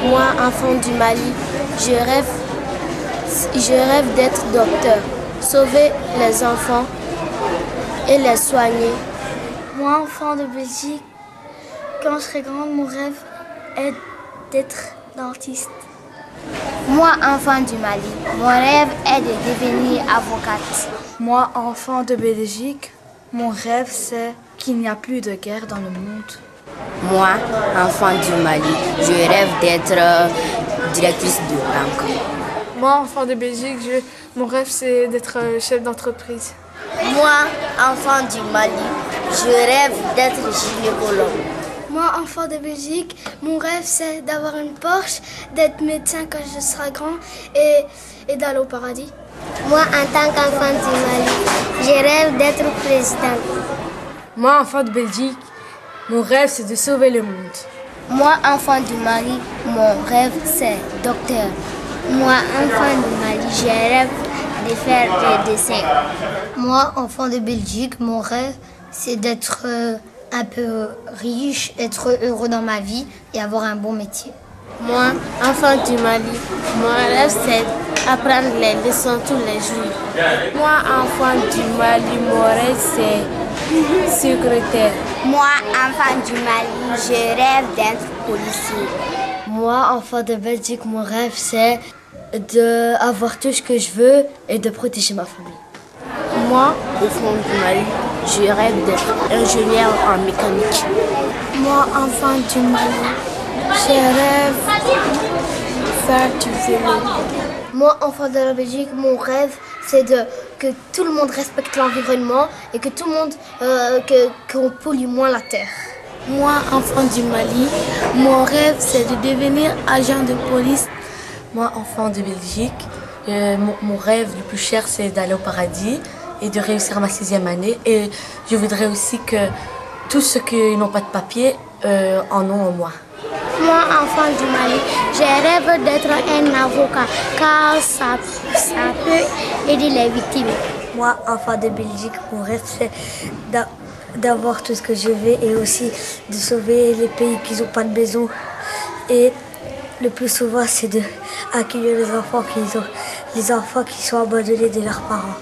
Moi, enfant du Mali, je rêve d'être docteur, sauver les enfants et les soigner. Moi, enfant de Belgique, quand je serai grande, mon rêve est d'être dentiste. Moi, enfant du Mali, mon rêve est de devenir avocate. Moi, enfant de Belgique, mon rêve c'est qu'il n'y a plus de guerre dans le monde. Moi, enfant du Mali, je rêve d'être directrice de banque. Moi, enfant de Belgique, mon rêve c'est d'être chef d'entreprise. Moi, enfant du Mali, je rêve d'être gynécologue. Moi, enfant de Belgique, mon rêve c'est d'avoir une Porsche, d'être médecin quand je serai grand et d'aller au paradis. Moi, en tant qu'enfant du Mali, je rêve d'être président. Moi, enfant de Belgique, mon rêve c'est de sauver le monde. Moi, enfant du Mali, mon rêve c'est docteur. Moi, enfant du Mali, je rêve de faire des dessins. Moi, enfant de Belgique, mon rêve c'est d'être un peu riche, être heureux dans ma vie et avoir un bon métier. Moi, enfant du Mali, mon rêve c'est apprendre les leçons tous les jours. Moi, enfant du Mali, mon rêve c'est secrétaire. Moi, enfant du Mali, je rêve d'être policier. Moi, enfant de Belgique, mon rêve c'est d'avoir tout ce que je veux et de protéger ma famille. Moi, enfant du Mali, je rêve d'être ingénieur en mécanique. Moi, enfant du Mali, je rêve de faire du vélo. Moi, enfant de la Belgique, mon rêve, c'est que tout le monde respecte l'environnement et que tout le monde, qu'on pollue moins la terre. Moi, enfant du Mali, mon rêve, c'est de devenir agent de police. Moi, enfant de Belgique, mon rêve le plus cher, c'est d'aller au paradis et de réussir ma 6e année. Et je voudrais aussi que tous ceux qui n'ont pas de papier en ont en moi. Moi, enfant du Mali, je rêve d'être un avocat car ça peut aider les victimes. Moi, enfant de Belgique, mon rêve c'est d'avoir tout ce que je veux et aussi de sauver les pays qui n'ont pas de maison. Et le plus souvent, c'est d'accueillir les enfants qui sont abandonnés de leurs parents.